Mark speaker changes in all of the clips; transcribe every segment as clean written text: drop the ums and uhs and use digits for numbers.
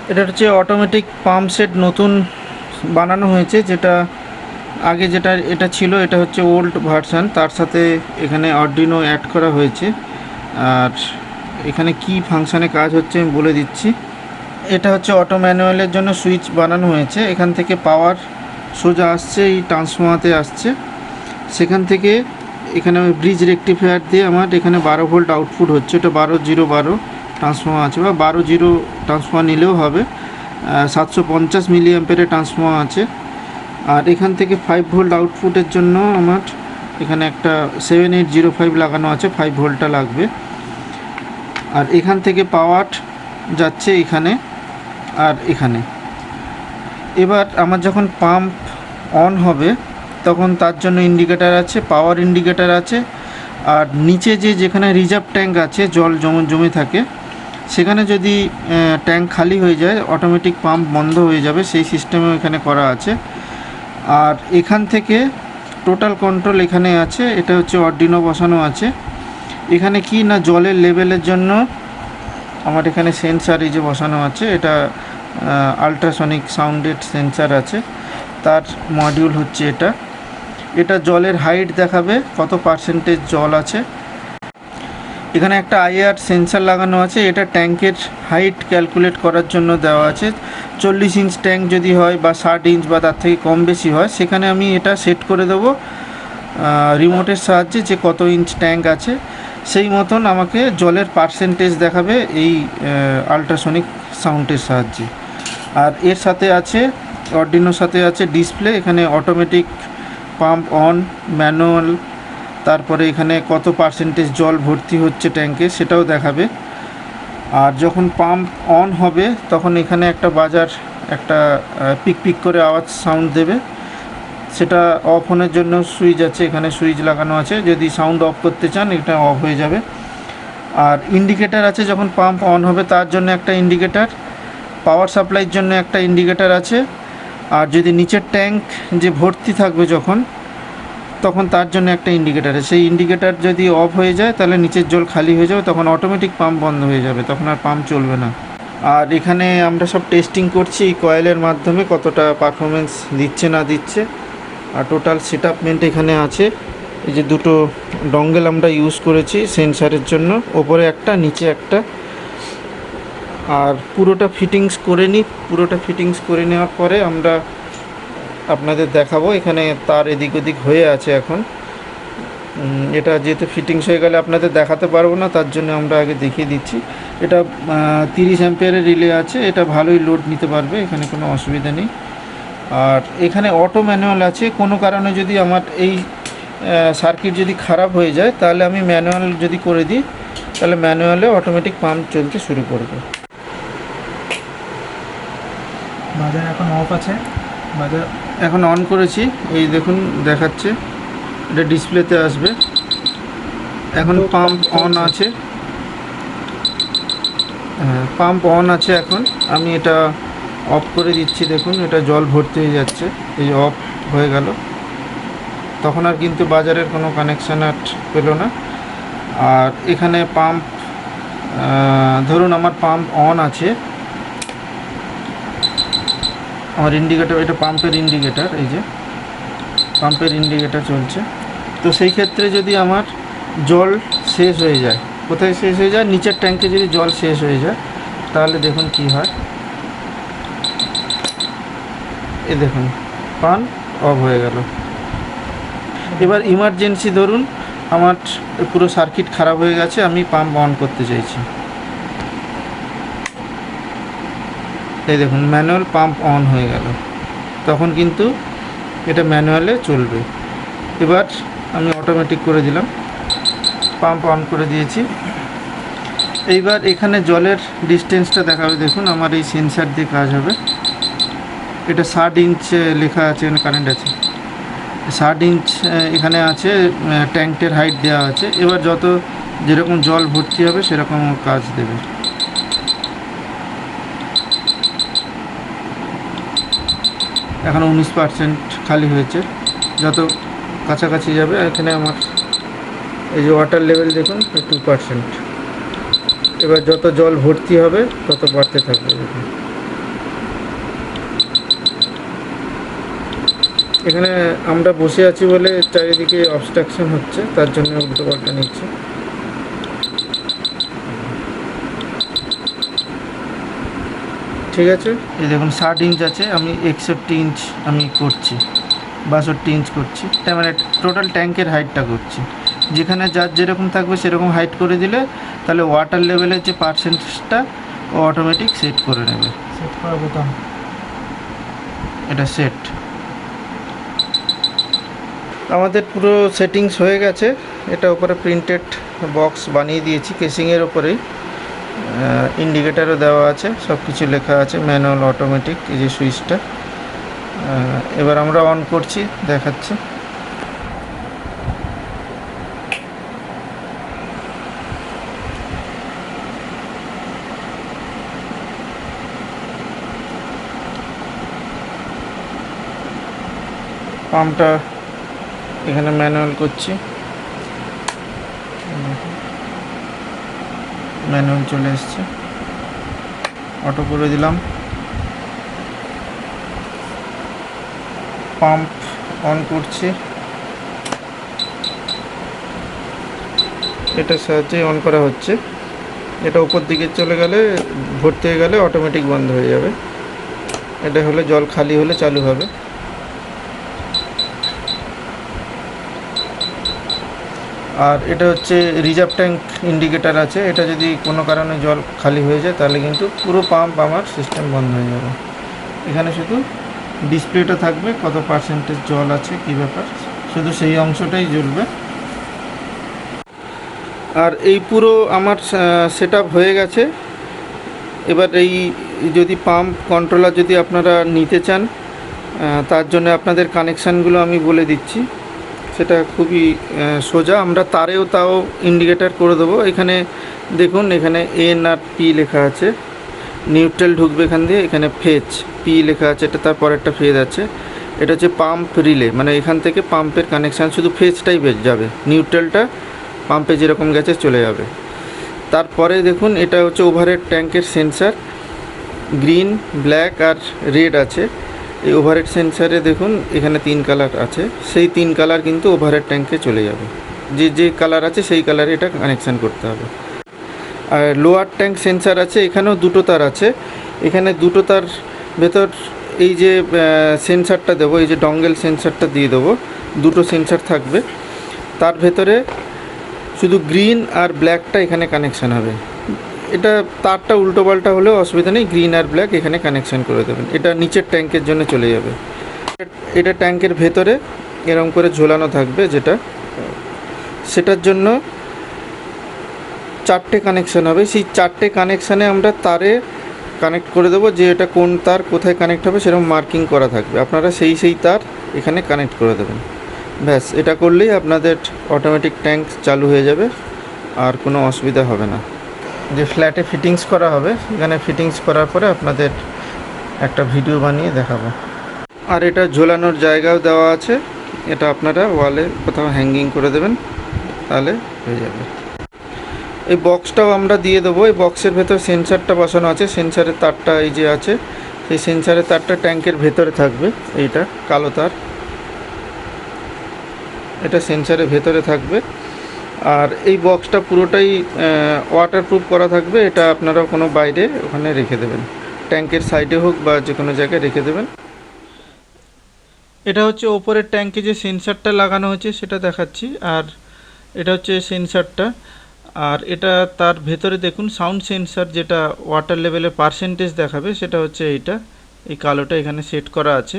Speaker 1: এটা হচ্ছে automatic pump set নতুন বানানো হয়েছে, যেটা আগে যেটা এটা ছিল এটা হচ্ছে ওল্ড ভার্সান, তার সাথে এখানে আরডুইনো অ্যাড করা হয়েছে। আর এখানে কি ফাংশানে কাজ হচ্ছে আমি বলে দিচ্ছি। এটা হচ্ছে অটো ম্যানুয়ালের জন্য সুইচ বানানো হয়েছে। এখান থেকে পাওয়ার সোজা আসছে, এই ট্রান্সফর্মারতে আসছে। সেখান থেকে এখানে আমি ব্রিজ রেকটিফায়ার দিয়ে আমার এখানে 12 ভোল্ট আউটপুট হচ্ছে। এটা 12-0-12 ট্রান্সফর্মার আছে, বা 12-0 ট্রান্সফর্মার নিলেও হবে। 750 মিলি অ্যাম্পিয়ারের ট্রান্সফর্মার আছে। আর এখান থেকে 5 ভোল্ট আউটপুটের জন্য আমার এখানে একটা 7805 লাগানো আছে, 5 ভোল্টটা লাগবে। আর এখান থেকে পাওয়ার যাচ্ছে এখানে আর এখানে। এবার আমার যখন পাম্প অন হবে তখন তার জন্য ইন্ডিকেটার আছে, পাওয়ার ইন্ডিকেটার আছে। আর নিচে যেখানে রিজার্ভ ট্যাঙ্ক আছে, জল জমে থাকে, সেখানে যদি ট্যাঙ্ক খালি হয়ে যায় অটোমেটিক পাম্প বন্ধ হয়ে যাবে, সেই সিস্টেমও এখানে করা আছে। আর এখান থেকে টোটাল কন্ট্রোল এখানে আছে। এটা হচ্ছে আরডুইনো বসানো আছে। এখানে কি না, জলের লেভেলের জন্য আমার এখানে সেন্সার এই যে বসানো আছে, এটা আলট্রাসনিক সাউন্ডের সেন্সার আছে, তার মডিউল হচ্ছে এটা। এটা জলের হাইট দেখাবে, কত পার্সেন্টেজ জল আছে। এখানে একটা আইআর সেন্সার লাগানো আছে, এটা ট্যাঙ্কের হাইট ক্যালকুলেট করার জন্য দেওয়া আছে। 40 ইঞ্চ ট্যাঙ্ক যদি হয় বা 60 ইঞ্চ বা তার থেকে কম বেশি হয়, সেখানে আমি এটা সেট করে দেবো রিমোটের সাহায্যে, যে কত ইঞ্চ ট্যাঙ্ক আছে সেই মতন আমাকে জলের পার্সেন্টেজ দেখাবে এই আলট্রাসনিক সাউন্ডের সাহায্যে। আর এর সাথে আছে আরডুইনোর সাথে আছে ডিসপ্লে, এখানে অটোমেটিক পাম্প অন, ম্যানুয়াল, তারপরে এখানে কত পার্সেন্টেজ জল ভর্তি হচ্ছে ট্যাঙ্কে সেটাও দেখাবে। আর যখন পাম্প অন হবে তখন এখানে একটা বাজার, একটা পিক পিক করে আওয়াজ সাউন্ড দেবে। সেটা অফ অনের জন্য সুইচ আছে, এখানে সুইচ লাগানো আছে, যদি সাউন্ড অফ করতে চান এটা অফ হয়ে যাবে। আর ইন্ডিকেটার আছে, যখন পাম্প অন হবে তার জন্য একটা ইন্ডিকেটার, পাওয়ার সাপ্লাইয়ের জন্য একটা ইন্ডিকেটার আছে। আর যদি নিচের ট্যাঙ্ক যে ভর্তি থাকবে তখন তার জন্য একটা ইন্ডিকেটার আছে। সেই ইন্ডিকেটার যদি অফ হয়ে যায় তাহলে নিচের জল খালি হয়ে যাবে, তখন অটোমেটিক পাম্প বন্ধ হয়ে যাবে, তখন আর পাম্প চলবে না। আর এখানে আমরা সব টেস্টিং করছি এই কয়েলের মাধ্যমে, কতটা পারফরমেন্স দিচ্ছে না দিচ্ছে। আর টোটাল সেটআপমেন্ট এখানে আছে। এই যে দুটো ডঙ্গেল আমরা ইউজ করেছি সেন্সারের জন্য, ওপরে একটা নিচে একটা। আর পুরোটা ফিটিংস করে নেওয়ার পরে আমরা আপনাদের দেখাবো। এখানে তার এদিক ওদিক হয়ে আছে এখন। এটা যেহেতু ফিটিংস হয়ে গেলে আপনাদের দেখাতে পারবো না, তার জন্য আমরা আগে দেখিয়ে দিচ্ছি। এটা 30 অ্যাম্পিয়ারের রিলে আছে, এটা ভালোই লোড নিতে পারবে, এখানে কোনো অসুবিধা নেই। আর এখানে অটো ম্যানুয়াল আছে। কোনো কারণে যদি আমার এই সার্কিট যদি খারাপ হয়ে যায় তাহলে আমি ম্যানুয়াল যদি করে দিই, তাহলে ম্যানুয়ালে অটোমেটিক পাম্প চলতে শুরু করবে।
Speaker 2: বাজার এখন অফ আছে, বাজার
Speaker 1: এখন অন করেছি, এই দেখুন দেখাচ্ছে, এটা ডিসপ্লেতে আসবে। এখন পাম্প অন আছে, পাম্প অন আছে। এখন আমি এটা অফ করে দিচ্ছি, দেখুন এটা জল ভর্তি হয়ে যাচ্ছে, এই অফ হয়ে গেল। তখন আর কিন্তু বাজারের কোনো কানেকশান আর পেলো না। আর এখানে পাম্প, ধরুন আমার পাম্প অন আছে, আমার ইন্ডিকেটার, এটা পাম্পের ইন্ডিকেটার, এই যে পাম্পের ইন্ডিকেটার চলছে। তো সেই ক্ষেত্রে যদি আমার জল শেষ হয়ে যায়, কোথায় শেষ হয়ে যায়, নিচের ট্যাঙ্কে যদি জল শেষ হয়ে যায় তাহলে দেখুন কি হয়, এই দেখুন পাম্প অফ হয়ে গেল। এবার ইমার্জেন্সি ধরুন আমার পুরো সার্কিট খারাপ হয়ে গেছে, আমি পাম্প অন করতে চাইছি, এই দেখুন ম্যানুয়াল পাম্প অন হয়ে গেল, তখন কিন্তু এটা ম্যানুয়ালে চলবে। এবার আমি অটোমেটিক করে দিলাম, পাম্প অন করে দিয়েছি। এইবার এখানে জলের ডিস্টেন্সটা দেখাবে, দেখুন আমার এই সেন্সার দিয়ে কাজ হবে। এটা 60 ইঞ্চ লেখা আছে, এখানে কারেন্ট আছে, 60 ইঞ্চ এখানে আছে, ট্যাঙ্কের হাইট দেওয়া আছে। এবার যেরকম জল ভর্তি হবে সেরকম কাজ দেবে। এখন 19% খালি হয়েছে, যত কাছাকাছি যাবে এখানে আমার এই যে ওয়াটার লেভেল দেখুন 2%। এবার যত জল ভর্তি হবে তত বাড়তে থাকবে। এখানে আমরা বসে আছি বলে চারিদিকে অবস্ট্রাকশন হচ্ছে, তার জন্য উল্টো পাল্টা নিচ্ছে। ঠিক আছে, এই দেখুন 60 ইঞ্চ আছে, আমি 61 ইঞ্চ আমি করছি, 62 ইঞ্চ করছি। তার মানে টোটাল ট্যাঙ্কের হাইটটা করছি। যেখানে যার যেরকম থাকবে সেরকম হাইট করে দিলে তাহলে ওয়াটার লেভেলের যে পার্সেন্টেজটা ও অটোমেটিক সেট করে নেবে।
Speaker 2: সেট করা বোতাম,
Speaker 1: এটা সেট। আমাদের পুরো সেটিংস হয়ে গেছে। এটা উপরে প্রিন্টেড বক্স বানিয়ে দিয়েছি কেসিংয়ের ওপরেই, ইন্ডিকেটারও দেওয়া আছে, সব কিছু লেখা আছে, ম্যানুয়াল, অটোমেটিক, এই যে সুইচটা। এবার আমরা অন করছি, দেখাচ্ছি। পাম্পটা এখানে ম্যানুয়াল করছি, ম্যানুয়াল চলে এসছে, অটো করে দিলাম। পাম্প অন করছি, এটার সাহায্যে অন করা হচ্ছে। এটা উপর দিকে চলে গেলে, ভর্তি হয়ে গেলে অটোমেটিক বন্ধ হয়ে যাবে। এটা হলে জল খালি হলে চালু হবে। আর এটা হচ্ছে রিজার্ভ ট্যাঙ্ক ইন্ডিকেটার আছে, এটা যদি কোনো কারণে জল খালি হয়ে যায় তাহলে কিন্তু পুরো পাম্প আমার সিস্টেম বন্ধ হয়ে যাবে। এখানে শুধু ডিসপ্লেটা থাকবে, কত পার্সেন্টেজ জল আছে, কী ব্যাপার, শুধু সেই অংশটাই জ্বলবে। আর এই পুরো আমার সেট আপ হয়ে গেছে। এবার এই যদি পাম্প কন্ট্রোলার যদি আপনারা নিতে চান, তার জন্য আপনাদের কানেকশানগুলো আমি বলে দিচ্ছি। সেটা খুবই সোজা, আমরা তারেও তাও ইন্ডিকেটার করে দেবো। এখানে দেখুন, এখানে এন আর পি লেখা আছে, নিউট্রাল ঢুকবে এখান দিয়ে, এখানে ফেজ পি লেখা আছে, এটা তারপর একটা ফেজ আছে। এটা হচ্ছে পাম্প রিলে, মানে এখান থেকে পাম্পের কানেকশান শুধু ফেজটাই যাবে, নিউট্রালটা পাম্পে যেরকম গেছে চলে যাবে। তারপরে দেখুন, এটা হচ্ছে ওভারহেড ট্যাঙ্কের সেন্সার, গ্রিন, ব্ল্যাক আর রেড আছে। এই ওভারহেড সেন্সারে দেখুন এখানে 3 কালার আছে, সেই 3 কালার কিন্তু ওভারহেড ট্যাঙ্কে চলে যাবে। যে কালার আছে সেই কালারে এটা কানেকশান করতে হবে। আর লোয়ার ট্যাঙ্ক সেন্সার আছে, এখানেও 2টো তার আছে। এখানে 2টো তার ভেতর এই যে সেন্সারটা দেবো, এই যে ডঙ্গেল সেন্সারটা দিয়ে দেবো, 2টো সেন্সার থাকবে। তার ভেতরে শুধু গ্রিন আর ব্ল্যাকটা এখানে কানেকশান হবে। এটা তারটা উল্টো পাল্টা হলেও অসুবিধা নেই, গ্রিন আর ব্ল্যাক এখানে কানেকশান করে দেবেন। এটা নিচের ট্যাঙ্কের জন্য চলে যাবে। এটা ট্যাঙ্কের ভেতরে এরকম করে ঝোলানো থাকবে, যেটা সেটার জন্য 4টে কানেকশান হবে। সেই 4টে কানেকশানে আমরা তারে কানেক্ট করে দেবো, যে এটা কোন তার কোথায় কানেক্ট হবে সেরকম মার্কিং করা থাকবে। আপনারা সেই তার এখানে কানেক্ট করে দেবেন। ব্যাস, এটা করলেই আপনাদের অটোমেটিক ট্যাঙ্ক চালু হয়ে যাবে, আর কোনো অসুবিধা হবে না। যে ফ্ল্যাটে ফিটিংস করা হবে, এখানে ফিটিংস করার পরে আপনাদের একটা ভিডিও বানিয়ে দেখাবো। আর এটা ঝোলানোর জায়গাও দেওয়া আছে, এটা আপনারা ওয়ালে কোথাও হ্যাঙ্গিং করে দেবেন, তাহলে হয়ে যাবে। এই বক্সটাও আমরা দিয়ে দেবো। এই বক্সের ভেতর সেন্সারটা বসানো আছে, সেন্সারের তারটা এই যে আছে, সেই সেন্সারের তারটা ট্যাঙ্কের ভেতরে থাকবে। এইটা কালো তার, এটা সেন্সারের ভেতরে থাকবে। আর এই বক্সটা পুরোটাই ওয়াটারপ্রুফ করা থাকবে। এটা আপনারা কোনো বাইরে ওখানে রেখে দেবেন, ট্যাঙ্কের সাইডে হোক বা যে কোনো জায়গায় রেখে দেবেন। এটা হচ্ছে ওপরের ট্যাঙ্কে যে সেন্সারটা লাগানো হয়েছে সেটা দেখাচ্ছি। আর এটা হচ্ছে সেন্সারটা, আর এটা তার ভেতরে দেখুন সাউন্ড সেন্সার, যেটা ওয়াটার লেভেলের পার্সেন্টেজ দেখাবে, সেটা হচ্ছে এইটা, এই কালোটা এখানে সেট করা আছে।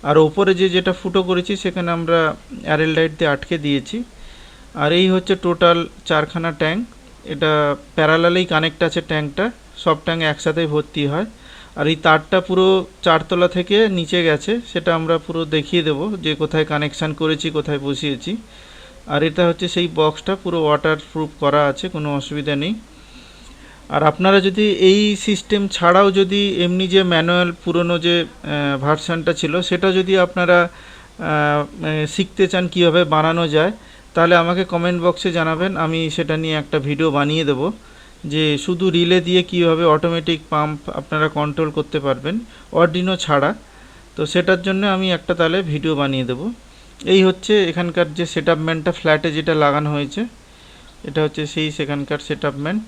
Speaker 1: আর ওপরে যেটা ফুটো করেছি সেখানে আমরা অ্যারেল লাইট দিয়ে আটকে দিয়েছি। আর এই হচ্ছে টোটাল 4খানা ট্যাঙ্ক। এটা প্যারালালেই কানেক্ট আছে ট্যাঙ্কটা, সব ট্যাঙ্ক একসাথেই ভর্তি হয়। আর এই তারটা পুরো 4তলা থেকে নিচে গেছে, সেটা আমরা পুরো দেখিয়ে দেব যে কোথায় কানেকশান করেছি, কোথায় বসিয়েছি। আর এটা হচ্ছে সেই বক্সটা, পুরো ওয়াটারপ্রুফ করা আছে, কোনো অসুবিধা নেই। আর আপনারা যদি এই সিস্টেম ছাড়াও যদি এমনি যে ম্যানুয়াল পুরনো যে ভার্সানটা ছিল সেটা যদি আপনারা শিখতে চান কীভাবে বানানো যায়, তাহলে আমাকে কমেন্ট বক্সে জানাবেন, আমি সেটা নিয়ে একটা ভিডিও বানিয়ে দেব, যে শুধু রিলে দিয়ে কীভাবে অটোমেটিক পাম্প আপনারা কন্ট্রোল করতে পারবেন অর্ডিনো ছাড়া। তো সেটার জন্য আমি একটা তাহলে ভিডিও বানিয়ে দেব। এই হচ্ছে এখানকার যে সেটআপমেন্টটা ফ্ল্যাটে যেটা লাগানো হয়েছে, এটা হচ্ছে সেই সেখানকার সেটআপমেন্ট।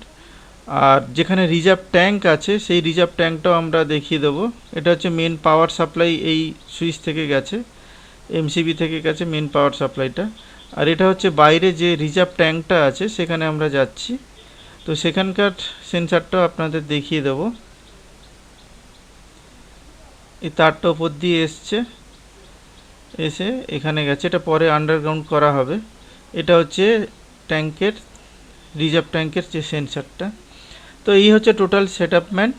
Speaker 1: আর যেখানে রিজার্ভ ট্যাঙ্ক আছে সেই রিজার্ভ ট্যাঙ্কটাও আমরা দেখিয়ে দেবো। এটা হচ্ছে মেন পাওয়ার সাপ্লাই, এই সুইচ থেকে গেছে, এমসিবি থেকে গেছে মেন পাওয়ার সাপ্লাইটা। আর এটা হচ্ছে বাইরে যে রিজার্ভ ট্যাঙ্কটা আছে সেখানে আমরা যাচ্ছি, তো সেখানকার সেন্সারটাও আপনাদের দেখিয়ে দেবো। এই তারটা ওপর দিয়ে এসে এখানে গেছে, এটা পরে আন্ডারগ্রাউন্ড করা হবে। এটা হচ্ছে ট্যাঙ্কের রিজার্ভ ট্যাঙ্কের যে সেন্সারটা। তো এই হচ্ছে টোটাল সেটআপমেন্ট।